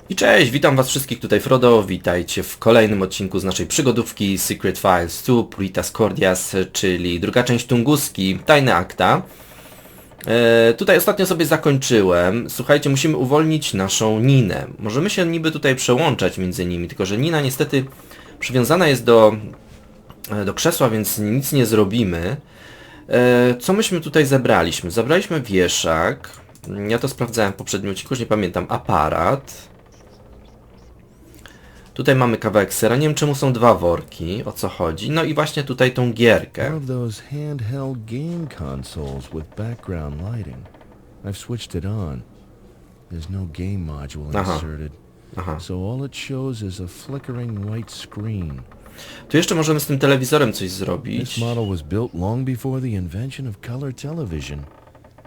I cześć, witam was wszystkich, tutaj Frodo, witajcie w kolejnym odcinku z naszej przygodówki Secret Files Puritas Cordis, czyli druga część Tunguski, Tajne Akta. Tutaj ostatnio sobie zakończyłem. Słuchajcie, musimy uwolnić naszą Ninę. Możemy się niby tutaj przełączać między nimi, tylko że Nina niestety przywiązana jest do krzesła, więc nic nie zrobimy. Co myśmy tutaj zebraliśmy? Zabraliśmy wieszak. Ja to sprawdzałem w poprzednim odcinku, już nie pamiętam. Aparat. Tutaj mamy kawałek sera, nie wiem czemu są dwa worki, o co chodzi. No i właśnie tutaj tą gierkę. One of those handheld game consoles with background lighting. I've switched it on. There's no game module inserted. So all it shows is a flickering white screen. Tu jeszcze możemy z tym telewizorem coś zrobić. This model was built long before the invention of color television,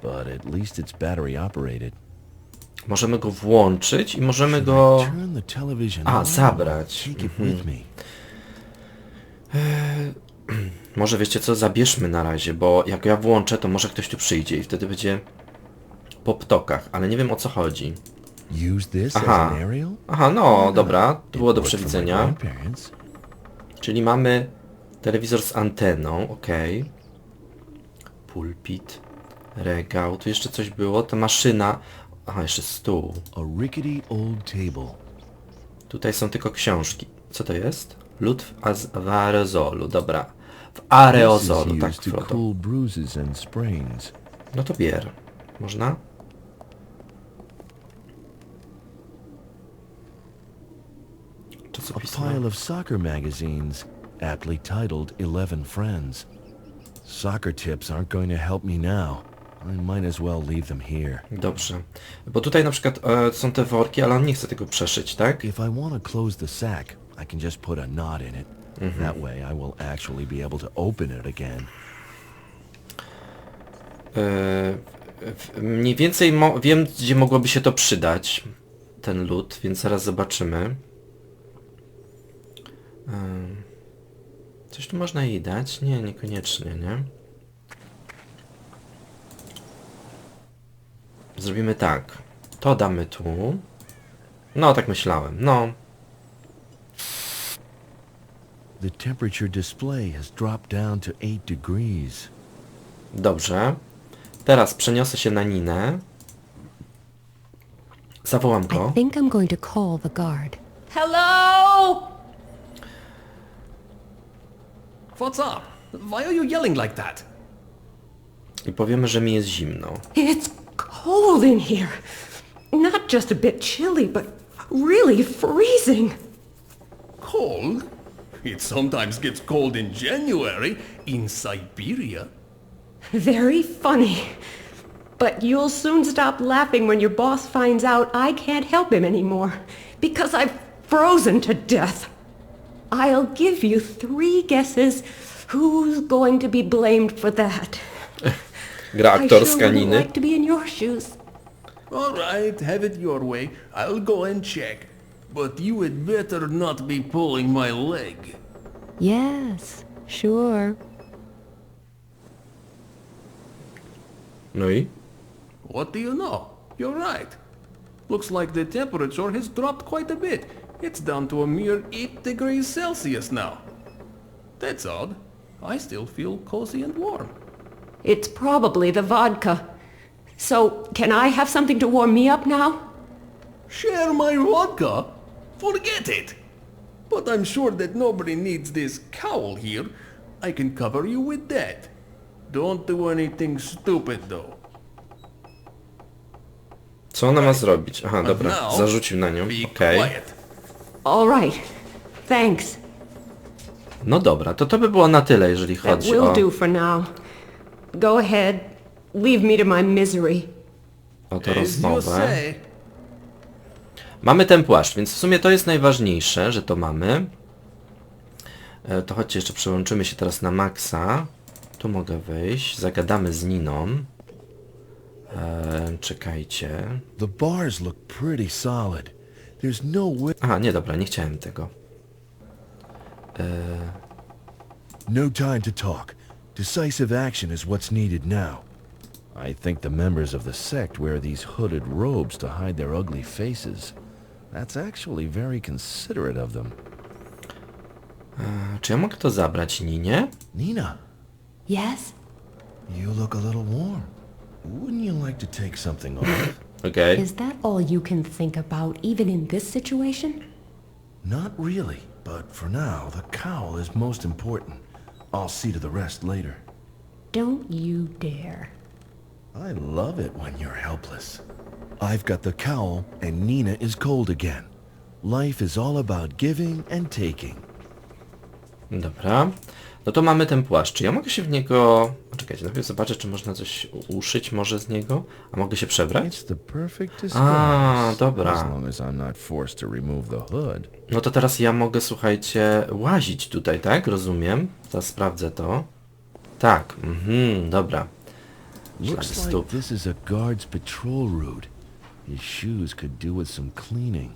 but at least it's battery operated. Możemy go włączyć i możemy go... zabrać. Może wiecie co, zabierzmy na razie, bo jak ja włączę, to może ktoś tu przyjdzie i wtedy będzie po ptokach, ale nie wiem o co chodzi. Aha, no dobra, to było do przewidzenia. Czyli mamy telewizor z anteną, okej. Pulpit, regał, tu jeszcze coś było, ta maszyna. Aha, jeszcze stół. Tutaj są tylko książki. Co to jest? Lód w aerozolu, dobra. W aerozolu, tak, Frodo. No to bier. Można? A pile of soccer magazines, aptly titled 11 Friends. Soccer tips aren't going to help me now. I might as well leave them here. Dobrze. Bo tutaj na przykład są te worki, ale on nie chce tego przeszyć, tak? If I want to close the sack, I can just put a knot in it. That way I will actually be able to open it again. Mniej więcej wiem, gdzie mogłoby się to przydać, ten lód, więc zaraz zobaczymy. Coś tu można jej dać? Nie, niekoniecznie, nie? Zrobimy tak. To damy tu. No, tak myślałem. No. The temperature display has dropped down to 8 degrees. Dobrze. Teraz przeniosę się na Ninę. Zawołam go. I think I'm going to call the guard. Hello? What's up? Why are you yelling like that? I powiemy, że mi jest zimno. It's cold in here. Not just a bit chilly, but really freezing. Cold? It sometimes gets cold in January in Siberia. Very funny. But you'll soon stop laughing when your boss finds out I can't help him anymore, because I've frozen to death. I'll give you 3 guesses who's going to be blamed for that. Gra aktorska Niny. Like to be in your shoes. All right, have it your way. I'll go and check. But you had better not be pulling my leg. Yes, sure. No i? What do you know? You're right. Looks like the temperature has dropped quite a bit. It's down to a mere 8 degrees Celsius now. That's odd. I still feel cozy and warm. It's probably the vodka. So, can I have something to warm me up now? Share my vodka? Forget it! But I'm sure that nobody needs this cowl here. I can cover you with that. Don't do anything stupid though. Co ona ma zrobić? Aha, dobra. Zarzucił na nią. Okej. All right. Thanks. No dobra, to by było na tyle, jeżeli That chodzi will o... do for now. Go ahead. Leave me to my misery. o tę As you rozmowę. say. Mamy ten płaszcz, więc w sumie to jest najważniejsze, że to mamy. To chodźcie, jeszcze przełączymy się teraz na Maxa. Tu mogę wyjść, zagadamy z Niną. Czekajcie. The bars look pretty solid. There's no way. Aha, nie, dobra, nie chciałem tego. No time to talk. Decisive action is what's needed now. I think the members of the sect wear these hooded robes to hide their ugly faces. That's actually very considerate of them. Czy ja mogę to zabrać Ninie? Nina, Yes? you look a little warm. Wouldn't you like to take something off? Okej. Is that all you can think about, even in this situation? Not really, but for now, the cowl is most important. I'll see to the rest later. Don't you dare. I love it when you're helpless. I've got the cowl, and Nina is cold again. Life is all about giving and taking. Dobra. No to mamy ten płaszcz. Czy ja mogę się w niego... Czekajcie, najpierw zobaczę, czy można coś uszyć może z niego. A mogę się przebrać? It's the perfect A, disguise, dobra. as long as I'm not forced to remove the hood. No to teraz ja mogę, słuchajcie, łazić tutaj, tak? Rozumiem. Teraz sprawdzę to. Tak, dobra. Szlak Looks like stóp. this is a guard's patrol route. His shoes could do with some cleaning.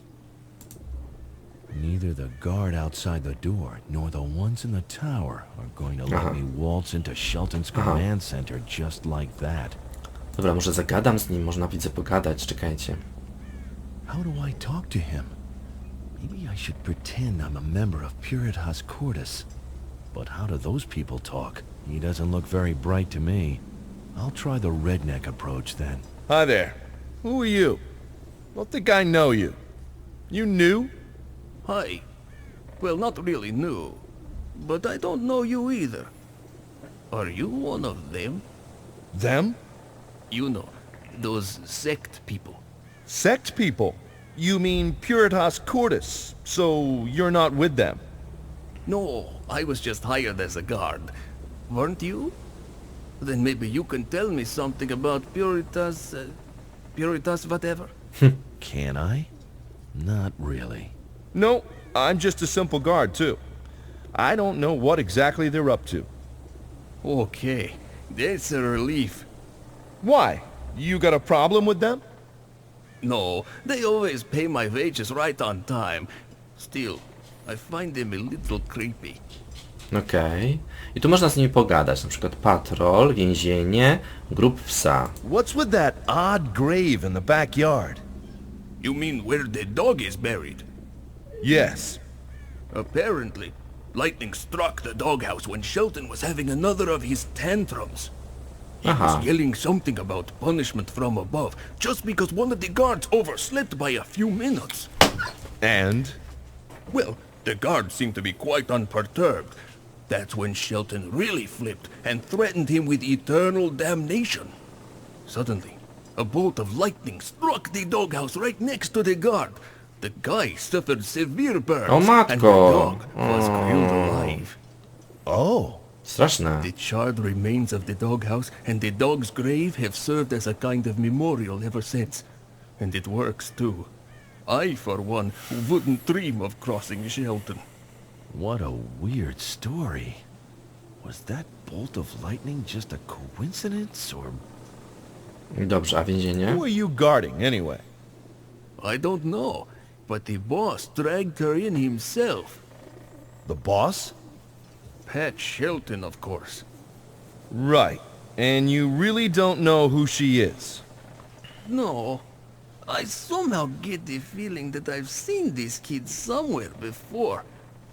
Neither the guard outside the door nor the ones in the tower are going to let me waltz into Shelton's command center just like that. Dobra, może zagadam z nim, można widzę pogadać, czekajcie. How do I talk to him? Maybe I should pretend I'm a member of Puritas Cordis. But how do those people talk? He doesn't look very bright to me. I'll try the redneck approach then. Hi there. Who are you? Don't think I know you. You new? Hi. Well, not really new, but I don't know you either. Are you one of them? Them? You know, those sect people. Sect people? You mean Puritas Cordis, so you're not with them? No, I was just hired as a guard. Weren't you? Then maybe you can tell me something about Puritas... Puritas whatever? Can I? Not really. No, I'm just a simple guard, too. I don't know what exactly they're up to. Okay, that's a relief. Why? You got a problem with them? No, they always pay my wages right on time. Still, I find them a little creepy. Okej. I tu można z nimi pogadać, na przykład patrol, więzienie, grup psa. What's with that odd grave in the backyard? You mean where the dog is buried? Yes. Apparently, lightning struck the doghouse when Shelton was having another of his tantrums. He was yelling something about punishment from above, just because one of the guards overslept by a few minutes. And? Well, the guard seemed to be quite unperturbed. That's when Shelton really flipped and threatened him with eternal damnation. Suddenly, a bolt of lightning struck the doghouse right next to the guard. The guy suffered severe burns, O matko! and the dog was grilled alive. Oh. Straszne. The charred remains of the doghouse and the dog's grave have served as a kind of memorial ever since. And it works too. I, for one, wouldn't dream of crossing Shelton. What a weird story. Was that bolt of lightning just a coincidence, or... Dobrze, a więzienie? Who are you guarding, anyway? I don't know, but the boss dragged her in himself. The boss? Pat Shelton, of course. Right. And you really don't know who she is? No. I somehow get the feeling that I've seen this kid somewhere before,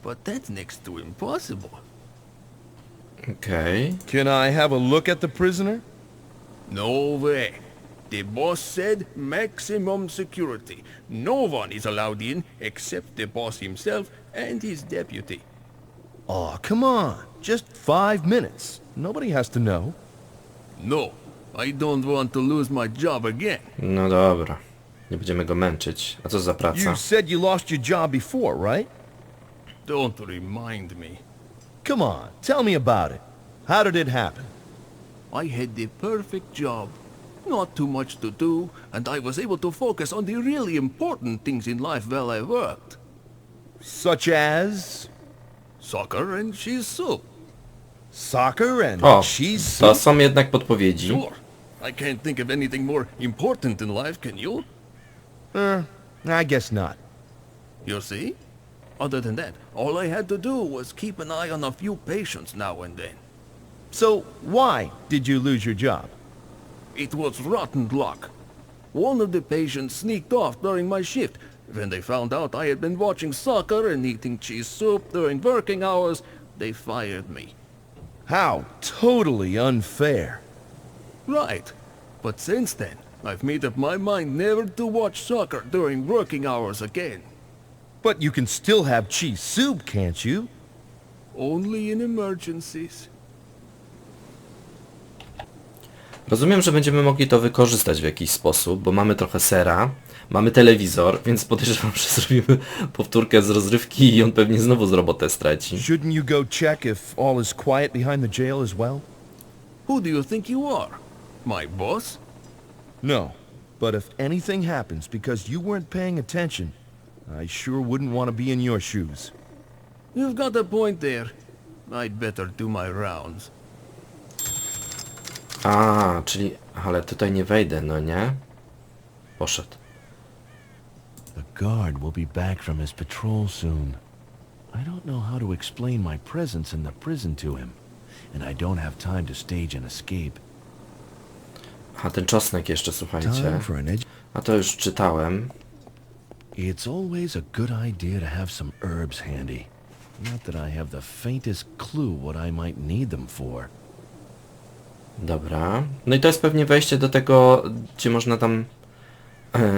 but that's next to impossible. Okej. Can I have a look at the prisoner? No way. The boss said maximum security. No one is allowed in except the boss himself and his deputy. Aw, come on. Just 5 minutes. Nobody has to know. No, I don't want to lose my job again. No dobra. Nie będziemy go męczyć. A co za praca? You said you lost your job before, right? Don't remind me. Come on, tell me about it. How did it happen? I had the perfect job. Not too much to do, and I was able to focus on the really important things in life while I worked. Such as? Soccer and cheese soup. Soccer and O, cheese to soup? są jednak podpowiedzi. Sure. I can't think of anything more important in life, can you? I guess not. You see? Other than that, all I had to do was keep an eye on a few patients now and then. So, why did you lose your job? It was rotten luck. One of the patients sneaked off during my shift, When they found out I had been watching soccer and eating cheese soup during working hours, they fired me. How totally unfair. Right. But since then, I've made up my mind never to watch soccer during working hours again. But you can still have cheese soup, can't you? Only in emergencies. Rozumiem, że będziemy mogli to wykorzystać w jakiś sposób, bo mamy trochę sera, mamy telewizor, więc podejrzewam, że zrobimy powtórkę z rozrywki i on pewnie znowu robotę straci. Shouldn't you go check if all is quiet behind the jail as well? Who do you think you are? My boss? No, but if anything happens because you weren't paying attention, I sure wouldn't want to be in your shoes. You've got a point there. I'd better do my rounds. A, czyli... ale tutaj nie wejdę, no nie? Poszedł. The guard will be back from his patrol soon. I don't know how to explain my presence in the prison to him, and I don't have time to stage an escape. A ten czosnek jeszcze, słuchajcie. Time for an A to już czytałem. It's always a good idea to have some herbs handy. Not that I have the faintest clue what I might need them for. Dobra. No i to jest pewnie wejście do tego, gdzie można tam...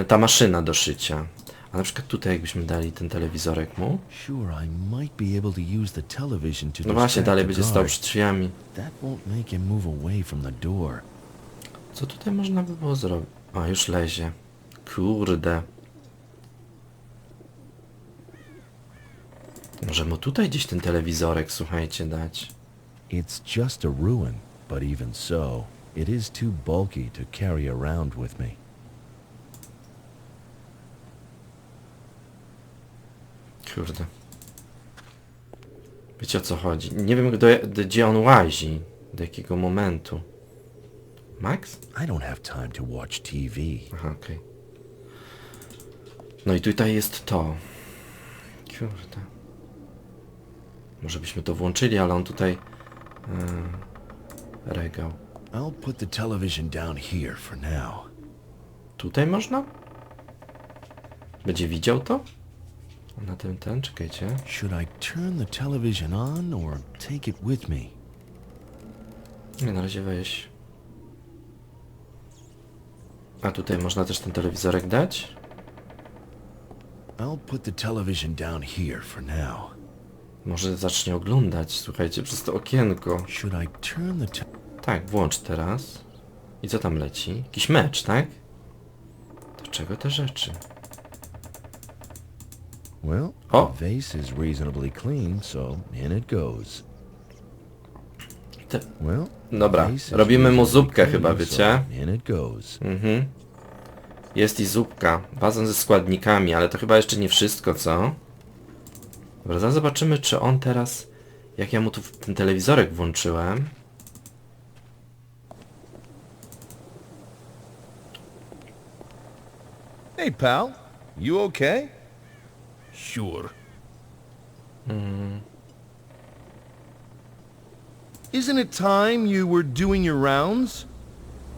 ta maszyna do szycia. A na przykład tutaj jakbyśmy dali ten telewizorek mu. Sure, I might be able to use the television to No właśnie, dalej distract będzie the stał guard. przy drzwiami. That won't make him move away from the door. Co tutaj można by było zrobić? A, już lezie. Kurde. Może mu tutaj gdzieś ten telewizorek, słuchajcie, dać. It's just a ruin, but even so, it is too bulky to carry around with me. Kurde. Wiecie, o co chodzi? Nie wiem, gdzie on łazi. Do jakiego momentu. Max? I don't have time to watch TV. Aha, okej. No i tutaj jest to. Kurde. Może byśmy to włączyli, ale on tutaj... regał. I'll put the television down here for now. Tutaj można? Będzie widział to? Na tym czekajcie. Should I turn the television on or take it with me? Nie, na razie weź. A tutaj można też ten telewizorek dać? I'll put the television down here for now. Może zacznie oglądać, słuchajcie, przez to okienko. Should I turn the Tak, włącz teraz. I co tam leci? Jakiś mecz, tak? Do czego te rzeczy? Well, O! the vase is reasonably clean, so in it goes. Well, Dobra, the vase is robimy mu reasonably zupkę clean, chyba, so wiecie? in it goes. Mhm. Jest i zupka. Wazon ze składnikami, ale to chyba jeszcze nie wszystko, co? Dobra, zaraz zobaczymy, czy on teraz... Jak ja mu tu ten telewizorek włączyłem... Hey, pal. You okay? Sure. Isn't it time you were doing your rounds?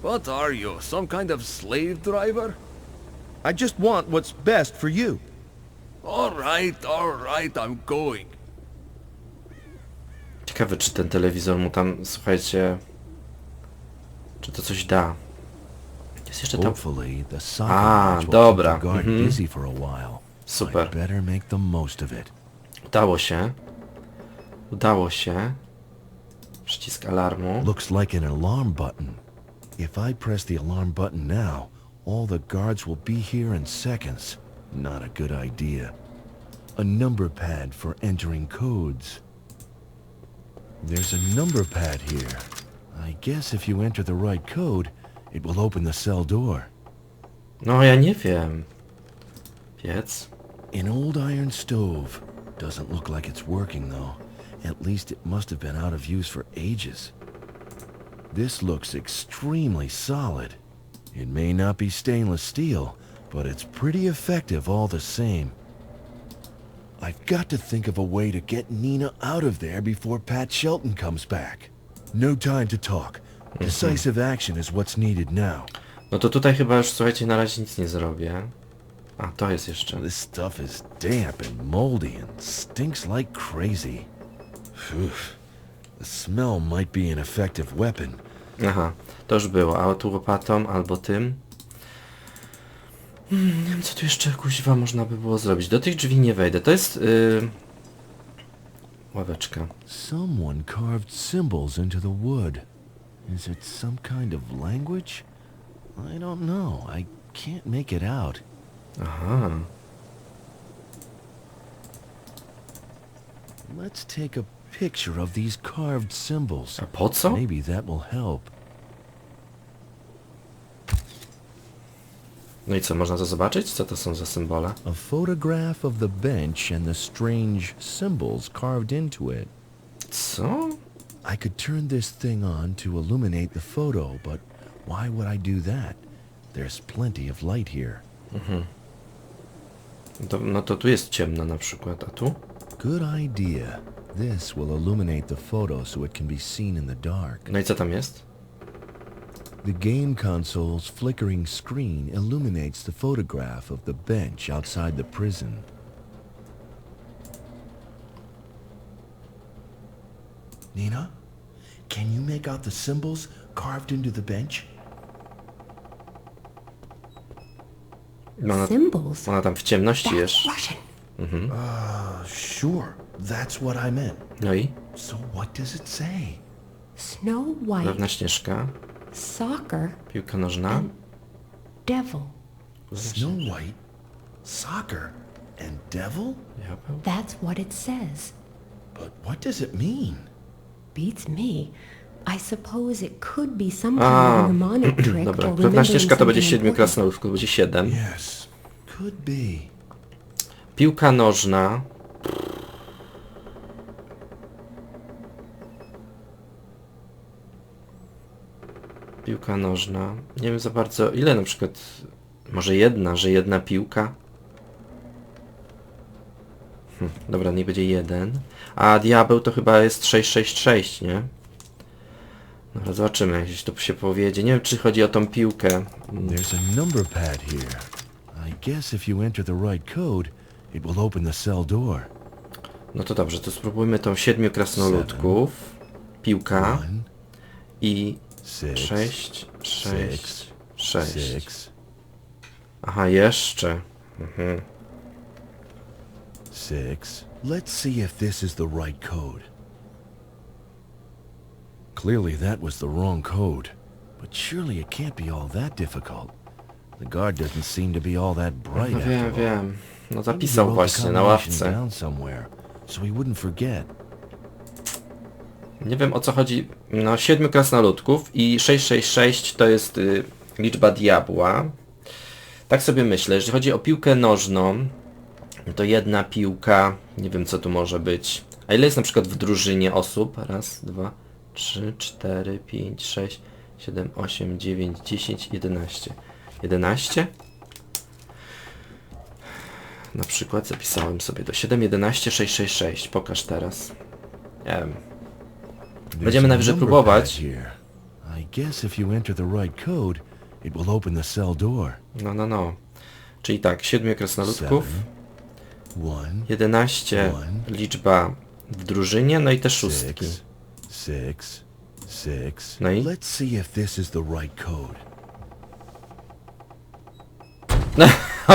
What are you, some kind of slave driver? I just want what's best for you. All right, I'm going. Ciekawe, czy ten telewizor mu tam, słuchajcie... Czy to coś da? Jest jeszcze tam... Hopefully the soccer Ah, match will dobra. keep the guard Mhm. busy for a while. Super. I'd better make the most of it. Udało się. Udało się. Przycisk alarmu. Looks like an alarm button. If I press the alarm button now, all the guards will be here in seconds. Not a good idea. A number pad for entering codes. There's a number pad here. I guess if you enter the right code, it will open the cell door. No, ja nie wiem. Piec. An old iron stove. Doesn't look like it's working though. At least it must have been out of use for ages. This looks extremely solid. It may not be stainless steel, but it's pretty effective all the same. I've got to think of a way to get Nina out of there before Pat Shelton comes back. No time to talk. Decisive action is what's needed now. No to tutaj chyba już, słuchajcie, na razie nic nie zrobię. A, to jest jeszcze. This stuff is damp and moldy and stinks like crazy. Phew. The smell might be an effective weapon. Aha, to już było. A tu łopatą albo tym. Nie wiem, co tu jeszcze kuźwa można by było zrobić. Do tych drzwi nie wejdę. To jest... ławeczka. Someone carved symbols into the wood. Is it some kind of language? I don't know. I can't make it out. Aha. Let's take a picture of these carved symbols. A po co? Maybe that will help. No i co, można to zobaczyć? Co to są za symbole? A photograph of the bench and the strange symbols carved into it. Co? I could turn this thing on to illuminate the photo, but why would I do that? There's plenty of light here. No to tu jest ciemno na przykład, a tu? Good idea. This will illuminate the photo so it can be seen in the dark. No i co tam jest? The game console's flickering screen illuminates the photograph of the bench outside the prison. Nina, can you make out the symbols carved into the bench? No Symbols? ona tam w ciemności jest. That's Russian. Sure. That's what I meant. No i? So what does it say? Snow White, Pewna Śnieżka, soccer, piłka nożna. devil. Snow White, soccer, and devil? Diabeł? That's what it says. But what does it mean? Beats me. I suppose it could be some kind of mnemonic trick Dobra, or pewna remembering Śnieżka to będzie something 7 important. krasnoludków, to będzie 7. Yes, could be. Piłka nożna. Piłka nożna. Nie wiem za bardzo, ile na przykład, może jedna, że jedna piłka. Dobra, nie będzie 1. A diabeł to chyba jest 666, nie? Dobra, zobaczymy, jeśli to się powiedzie. Nie wiem, czy chodzi o tą piłkę. There's a number pad here. I guess if you enter the right code, it will open the cell door. No to dobrze, to spróbujmy tą 7 krasnoludków. Piłka. One, I six, 6, 6, 6. six, Aha, jeszcze. six. Let's see if this is the right code. Clearly that was the wrong code. But surely it can't be all that difficult. The guard doesn't seem to be all that bright No after all. wiem. No Maybe he zapisał wrote the właśnie na combination ławce. down somewhere, so he wouldn't forget. Nie wiem o co chodzi. No 7 krasnoludków i 666 to jest liczba diabła. Tak sobie myślę, jeżeli chodzi o piłkę nożną, to jedna piłka, nie wiem co tu może być. A ile jest na przykład w drużynie osób? Raz, 2, 3, 4, 5, 6, 7, 8, 9, 10, 11. 11? Na przykład zapisałem sobie do 7, 11, 6, 6, 6. Pokaż teraz. Nie wiem. Będziemy najwyżej próbować. I guess if you enter the right code, it will open the cell door. No. Czyli tak, 7 krasnoludków, 11 liczba w drużynie, no i te szóstki. Six. No i? Let's see if this is the right code.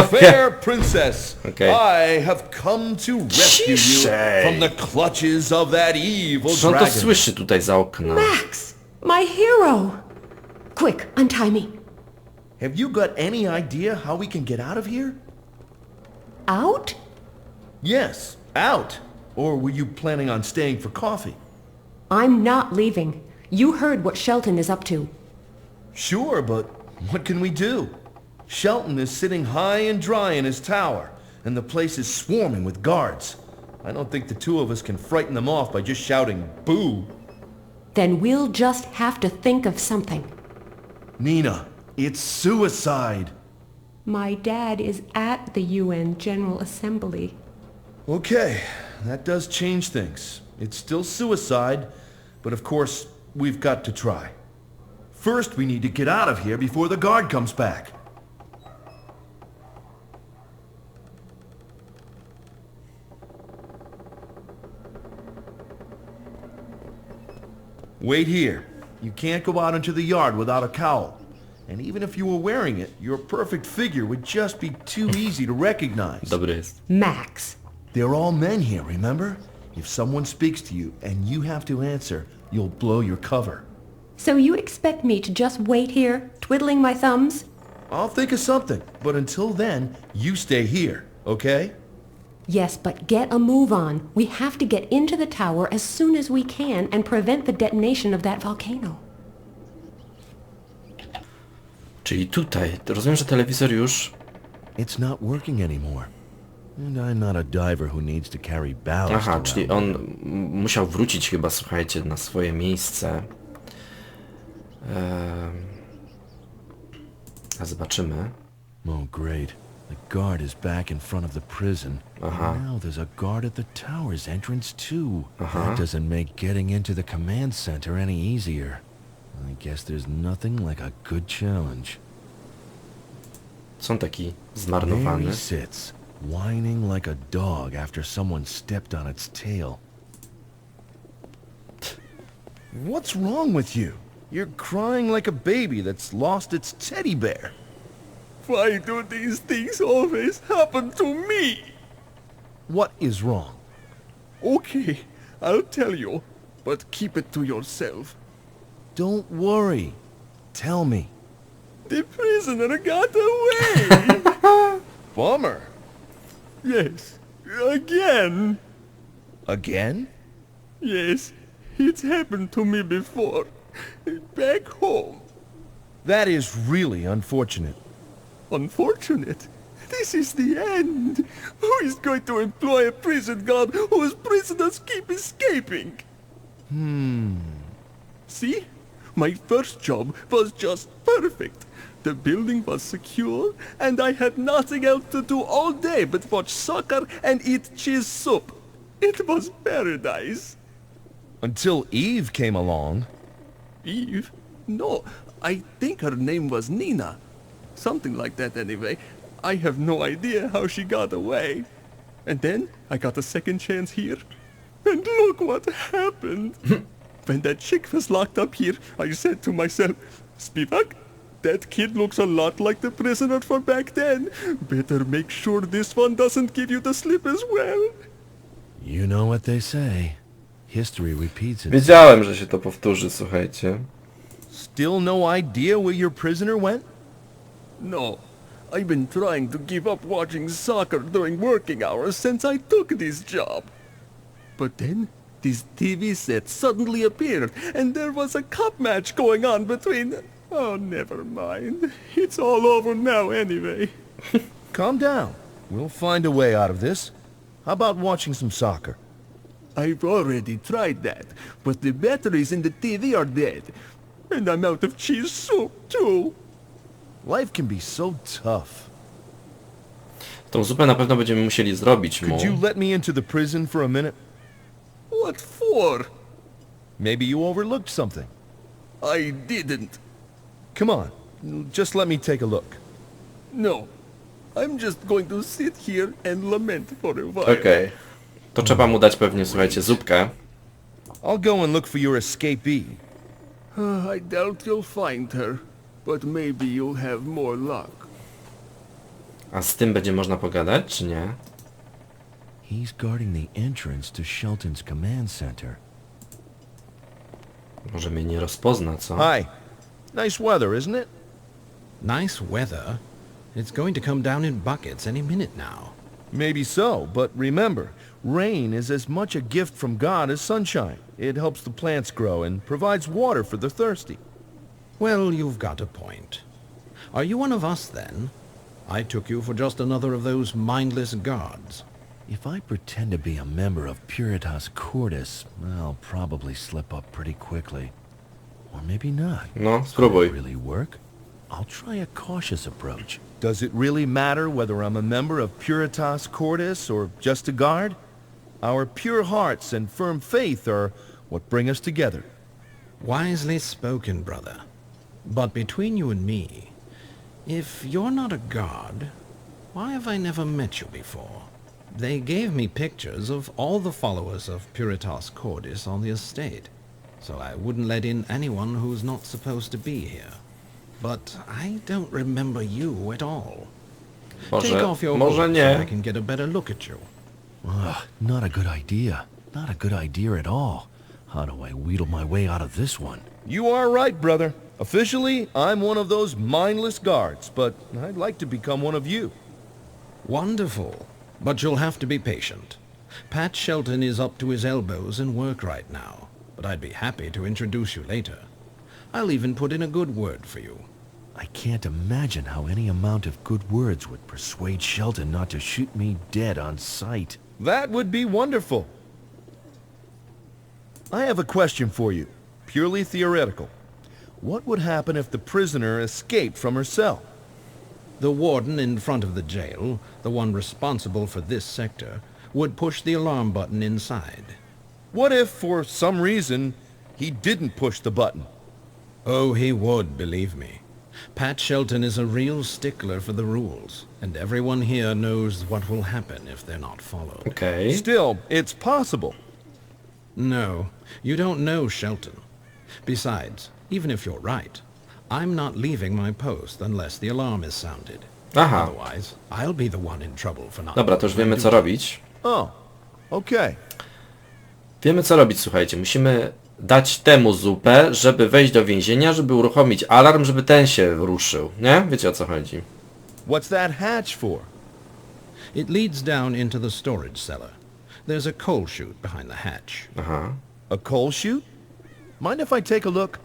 Fair princess, Okay. I have come to rescue you Ciszej. from the clutches of that evil Czy on to dragon. słyszy tutaj za okna? Max, my hero! Quick, untie me. Have you got any idea how we can get out of here? Out? Yes, out. Or were you planning on staying for coffee? I'm not leaving. You heard what Shelton is up to. Sure, but what can we do? Shelton is sitting high and dry in his tower, and the place is swarming with guards. I don't think the two of us can frighten them off by just shouting, boo. Then we'll just have to think of something. Nina, it's suicide. My dad is at the UN General Assembly. Okay, that does change things. It's still suicide, but of course, we've got to try. First, we need to get out of here before the guard comes back. Wait here. You can't go out into the yard without a cowl. And even if you were wearing it, your perfect figure would just be too easy to recognize. Dobry jest. Max. They're all men here, remember? If someone speaks to you and you have to answer, you'll blow your cover. So you expect me to just wait here, twiddling my thumbs? I'll think of something, but until then, you stay here, okay? Yes, but get a move on. We have to get into the tower as soon as we can and prevent the detonation of that volcano. Czyli tutaj. Rozumiem, że telewizor już... It's not working anymore. And I'm not a diver who needs to carry ballast. Aha, around. czyli on musiał wrócić chyba, słuchajcie, na swoje miejsce. A zobaczymy. Oh, great. The guard is back in front of the prison. And now there's a guard at the tower's entrance, too. That doesn't make getting into the command center any easier. I guess there's nothing like a good challenge. Są taki There zmarnowany. he sits, whining like a dog after someone stepped on its tail. What's wrong with you? You're crying like a baby that's lost its teddy bear. Why do these things always happen to me? What is wrong? Okay, I'll tell you, but keep it to yourself. Don't worry. Tell me. The prisoner got away! Bummer. Yes, again. Again? Yes, it's happened to me before. Back home. That is really unfortunate. Unfortunate. This is the end. Who is going to employ a prison guard whose prisoners keep escaping? See? My first job was just perfect. The building was secure, and I had nothing else to do all day but watch soccer and eat cheese soup. It was paradise. Until Eve came along. Eve? No, I think her name was Nina. Something like that anyway. I have no idea how she got away. And then I got a second chance here. And look what happened. When that chick was locked up here, I said to myself, Spivak, that kid looks a lot like the prisoner from back then. Better make sure this one doesn't give you the slip as well. You know what they say. History repeats itself. Wiedziałem, że się to powtórzy, słuchajcie. Still no idea where your prisoner went? No, I've been trying to give up watching soccer during working hours since I took this job. But then, this TV set suddenly appeared, and there was a cup match going on between... Oh, never mind. It's all over now anyway. Calm down. We'll find a way out of this. How about watching some soccer? I've already tried that, but the batteries in the TV are dead. And I'm out of cheese soup, too. Life can be so tough. Tą zupę na pewno będziemy musieli zrobić mu. Could you let me into the prison for a minute? What for? Maybe you overlooked something. I didn't. Come on, just let me take a look. No. I'm just going to sit here and lament for a while. Okej. To trzeba mu dać pewnie, słuchajcie, zupkę. I'll go and look for your escapee. I doubt you'll find her, but maybe you'll have more luck. A z tym będzie można pogadać, czy nie? He's guarding the entrance to Shelton's command center. Może mnie nie rozpozna, co? Hi. Nice weather, isn't it? Nice weather. It's going to come down in buckets any minute now. Maybe so, but remember, rain is as much a gift from God as sunshine. It helps the plants grow and provides water for the thirsty. Well, you've got a point. Are you one of us, then? I took you for just another of those mindless gods. If I pretend to be a member of Puritas Cordis, I'll probably slip up pretty quickly. Or maybe not. No, Could spróbuj. it really work? I'll try a cautious approach. Does it really matter whether I'm a member of Puritas Cordis or just a guard? Our pure hearts and firm faith are what bring us together. Wisely spoken, brother. But between you and me, if you're not a god, why have I never met you before? They gave me pictures of all the followers of Puritas Cordis on the estate. so I wouldn't let in anyone who's not supposed to be here. But I don't remember you at all. Take off your hood so I can get a better look at you. Not a good idea. Not a good idea at all. How do I wheedle my way out of this one? You are right, brother. Officially, I'm one of those mindless guards, but I'd like to become one of you. Wonderful. But you'll have to be patient. Pat Shelton is up to his elbows in work right now, but I'd be happy to introduce you later. I'll even put in a good word for you. I can't imagine how any amount of good words would persuade Shelton not to shoot me dead on sight. That would be wonderful. I have a question for you, purely theoretical. What would happen if the prisoner escaped from her cell? The warden in front of the jail, the one responsible for this sector, would push the alarm button inside. What if, for some reason, he didn't push the button? Oh, he would, believe me. Pat Shelton is a real stickler for the rules, and everyone here knows what will happen if they're not followed. Okay. Still, it's possible. No, you don't know Shelton. Besides, even if you're right, I'm not leaving my post unless the alarm is sounded. Aha. Otherwise, I'll be the one in trouble for not... Dobra, to już wiemy co robić. Oh, okay. Wiemy co robić, słuchajcie. Musimy dać temu zupę, żeby wejść do więzienia, żeby uruchomić alarm, żeby ten się ruszył. Nie? Wiecie o co chodzi. What's that hatch for? It leads down into the storage cellar. There's a coal chute behind the hatch. Aha. A coal chute? Mind if I take a look?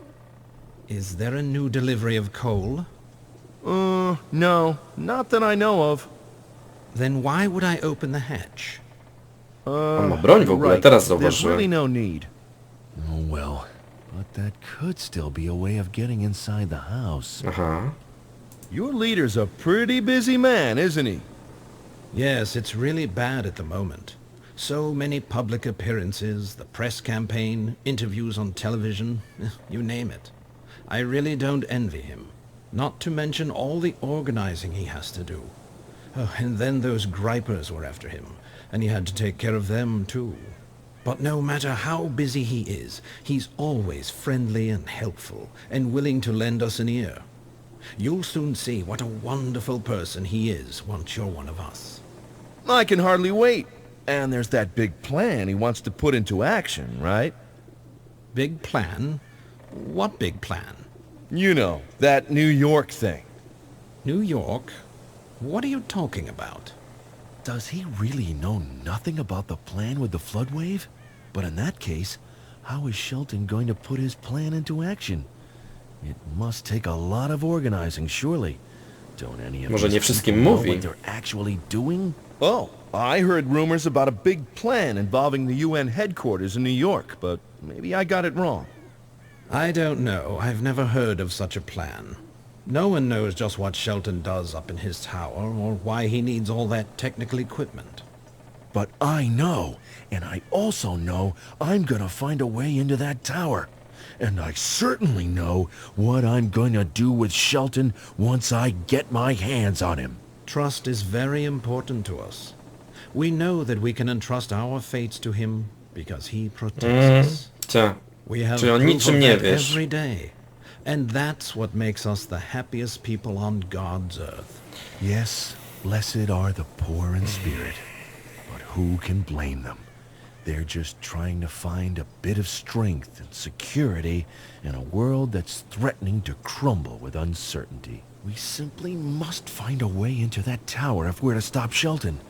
Is there a new delivery of coal? No, not that I know of. Then why would I open the hatch? On ma broń w ogóle, teraz There's zauważyłem. really no need. Oh well, but that could still be a way of getting inside the house. Aha. Your leader's a pretty busy man, isn't he? Yes, it's really bad at the moment. So many public appearances, the press campaign, interviews on television, you name it. I really don't envy him. Not to mention all the organizing he has to do. Oh, and then those gripers were after him, and he had to take care of them too. But no matter how busy he is, he's always friendly and helpful, and willing to lend us an ear. You'll soon see what a wonderful person he is once you're one of us. I can hardly wait. And there's that big plan he wants to put into action, right? Big plan? What big plan? You know, that New York thing. New York? What are you talking about? Does he really know nothing about the plan with the flood wave? But in that case, how is Shelton going to put his plan into action? It must take a lot of organizing, surely. Don't any of Może nie these wszystkim people know mówi. what they're actually doing? Oh, I heard rumors about a big plan involving the UN headquarters in New York, but maybe I got it wrong. I don't know. I've never heard of such a plan. No one knows just what Shelton does up in his tower, or why he needs all that technical equipment. But I know, and I also know I'm gonna find a way into that tower. And I certainly know what I'm going to do with Shelton once I get my hands on him. Trust is very important to us. We know that we can entrust our fates to him because he protects us. Co? We have Czyli o proof niczym of nie that wiesz. every day. And that's what makes us the happiest people on God's earth. Yes, blessed are the poor in spirit. But who can blame them? They're just trying to find a bit of strength and security in a world that's threatening to crumble with uncertainty. We simply must find a way into that tower if we're to stop Shelton.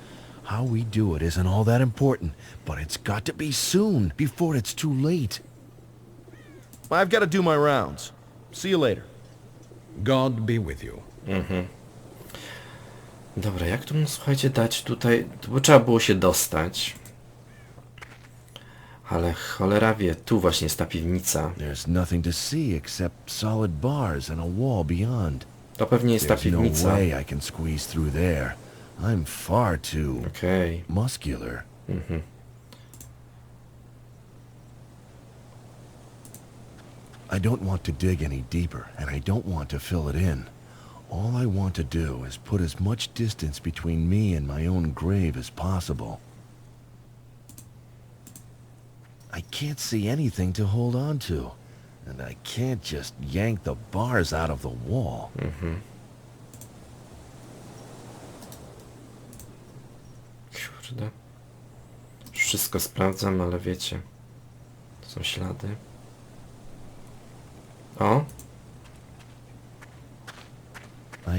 How we do it isn't all that important, but it's got to be soon, before it's too late. I've got to do my rounds. See you later. God be with you. Dobra, jak tu, słuchajcie, dać tutaj... Bo trzeba było się dostać. Ale cholera wie, tu właśnie jest ta piwnica. There's nothing to see except solid bars and a wall beyond. To pewnie jest ta There's no piwnica. way I can squeeze through there. I'm far too Okej. muscular. I don't want to dig any deeper, and I don't want to fill it in. All I want to do is put as much distance between me and my own grave as possible. I can't see anything to hold on to. And I can't just yank the bars out of the wall. Kurde. Wszystko sprawdzam, ale wiecie. To są ślady. O!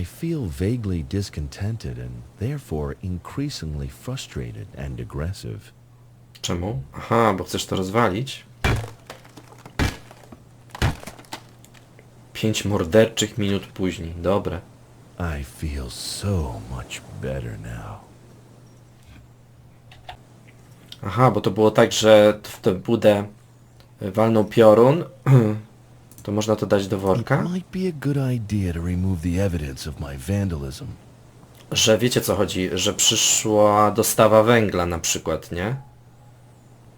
I feel vaguely discontented and therefore increasingly frustrated and aggressive. Czemu? Aha, bo chcesz to rozwalić. 5 morderczych minut później. Dobre. I feel so much better now. Aha, bo to było tak, że w tę budę walnął piorun. To można to dać do worka? It might be a good idea to remove the evidence of my vandalism. Że wiecie co chodzi, że przyszła dostawa węgla na przykład, nie?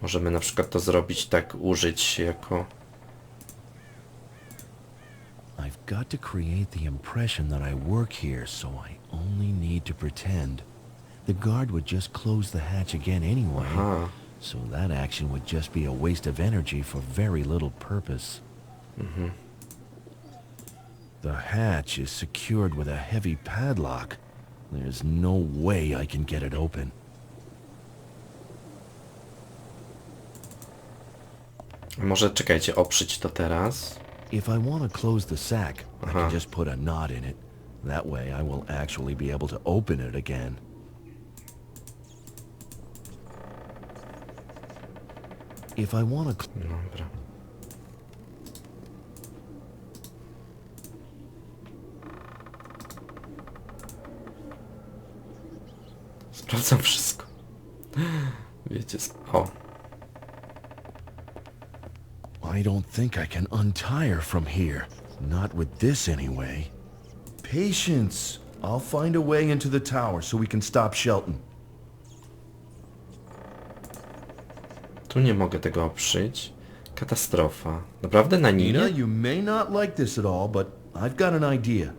Możemy na przykład to zrobić tak, użyć jako... I've got to create the impression that I work here, so I only need to pretend. The guard would just close the hatch again anyway, Aha. so that action would just be a waste of energy for very little purpose. The hatch is secured with a heavy padlock. There's no way I can get it open. Może czekajcie, oprzeć to teraz. If I want to close the sack, I can just put a knot in it. That way I will actually be able to open it again. If I want to... Dobra. Sprawdzam wszystko. Wiecie, o. I don't think I can untie her from here. Not with this anyway. Patience. I'll find a way into the tower so we can stop Shelton. Tu nie mogę tego oprzeć. Katastrofa. Naprawdę na Nina, Ninie? you may not like this at all, but I've got an idea.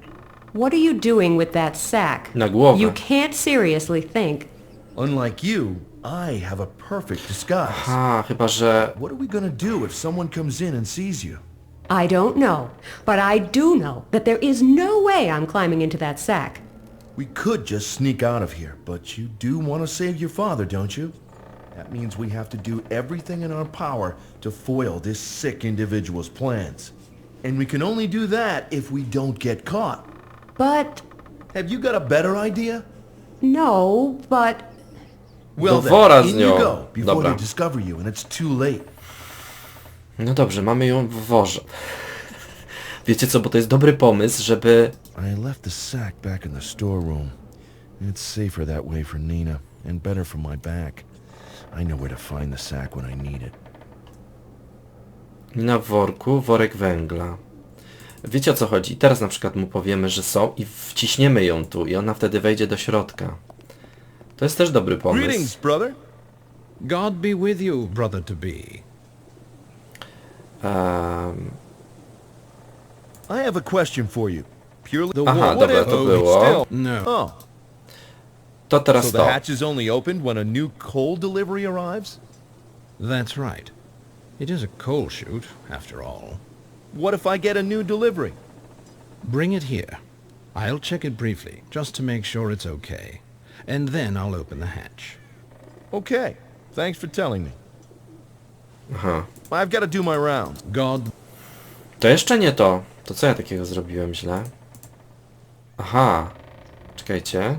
What are you doing with that sack? Na głowę. You can't seriously think. Unlike you, I have a perfect disguise. Aha, chyba że... What are we gonna do if someone comes in and sees you? I don't know, but I do know that there is no way I'm climbing into that sack. We could just sneak out of here, but you do want to save your father, don't you? That means we have to do everything in our power to foil this sick individual's plans. And we can only do that if we don't get caught. But... Have you got a better idea? No, but... Well Do wora then, z in you nią. go, before Dobra. they discover you and it's too late. No dobrze, mamy ją w worze. Wiecie co, bo to jest dobry pomysł, żeby... I left the sack back in the storeroom. It's safer that way for Nina, and better for my back. I know where to find the sack when I need it. Na worku, worek węgla. Wiecie o co chodzi? Teraz na przykład mu powiemy, że są i wciśniemy ją tu i ona wtedy wejdzie do środka. To jest też dobry pomysł. Greetings, brother. God be with you, brother to be. I have a question for you. Purely the Aha, what dobra, if- to oh, było. still. No. Oh, To teraz so the to. hatch is only opened when a new coal delivery arrives? That's right. It is a coal chute, after all. What if I get a new delivery? Bring it here. I'll check it briefly, just to make sure it's okay. And then I'll open the hatch. Okay, thanks for telling me. Aha. I've got to do my rounds. God... To jeszcze nie to. To co ja takiego zrobiłem źle? Aha. Czekajcie.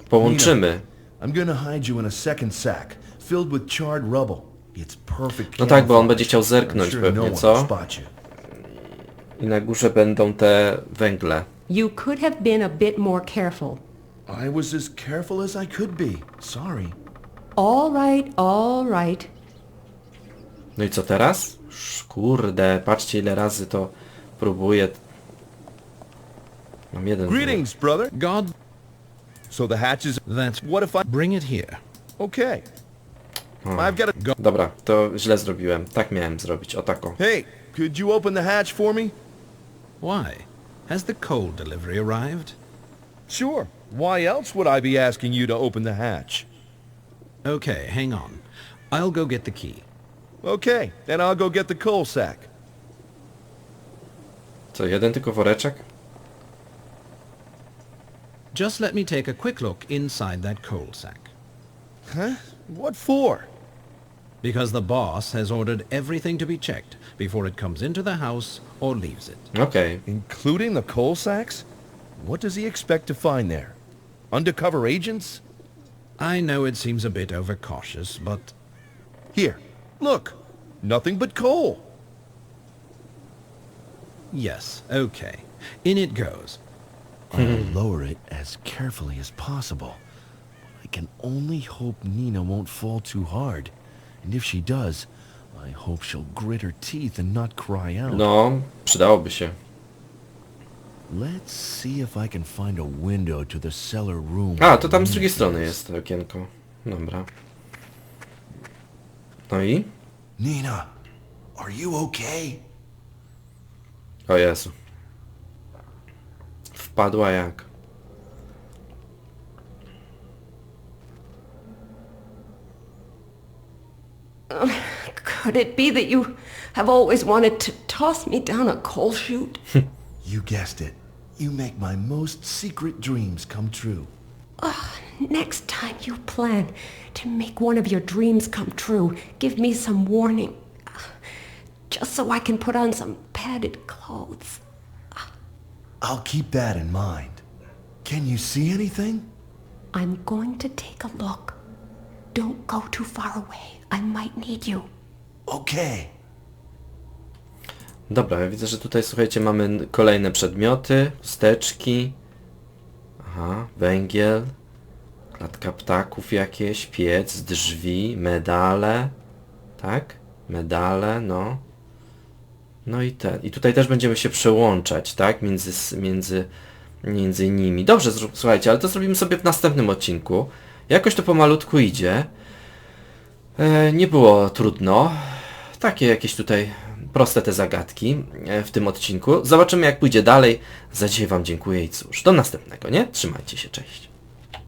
Połączymy. I'm gonna hide you in a second sack, filled with charred rubble. It's perfect. No tak, bo on camouflage. będzie chciał I'm zerknąć sure pewnie, no one co? will spot you. I na górze będą te węgle. You could have been a bit more careful. I was as careful as I could be. Sorry. All right, all right. No i co teraz? Kurde, patrzcie ile razy to próbuję. Mam jeden. Greetings, brother. God... So the hatch is... That's... What if I... Bring it here. Okay. I've got to... Dobra, to źle zrobiłem. Tak miałem zrobić, o tako. Hey, could you open the hatch for me? Why? Has the coal delivery arrived? Sure. Why else would I be asking you to open the hatch? Okay, hang on. I'll go get the key. Okay, then I'll go get the coal sack. Co, jeden tylko woreczek? Just let me take a quick look inside that coal sack. Huh? What for? Because the boss has ordered everything to be checked before it comes into the house or leaves it. Okej. Including the coal sacks? What does he expect to find there? Undercover agents? I know it seems a bit overcautious, but Here, look. Nothing but coal. yes, okay. In it goes. I'll lower it as carefully as possible. I can only hope Nina won't fall too hard. And if she does, I hope she'll grit her teeth and not cry out. No, przydałoby się. Let's see if I can find a window to the cellar room. A, to tam z drugiej strony jest to okienko. Dobra. No i? Nina, are you okay? O Jezu. Wpadła jak. Could it be that you have always wanted to toss me down a coal chute? You guessed it. You make my most secret dreams come true. Next time you plan to make one of your dreams come true, give me some warning. Just so I can put on some padded clothes. I'll keep that in mind. Can you see anything? I'm going to take a look. Don't go too far away. I might need you. Okay. Dobra, ja widzę, że tutaj, słuchajcie, mamy kolejne przedmioty, chusteczki. Aha, węgiel. Klatka ptaków jakieś, piec, drzwi, medale. Tak? Medale, no. No i I tutaj też będziemy się przełączać, tak? Między nimi. Dobrze, słuchajcie, ale to zrobimy sobie w następnym odcinku. Jakoś to pomalutku idzie. Nie było trudno. Takie jakieś tutaj proste te zagadki w tym odcinku. Zobaczymy, jak pójdzie dalej. Za dzisiaj wam dziękuję i cóż, do następnego, nie? Trzymajcie się, cześć.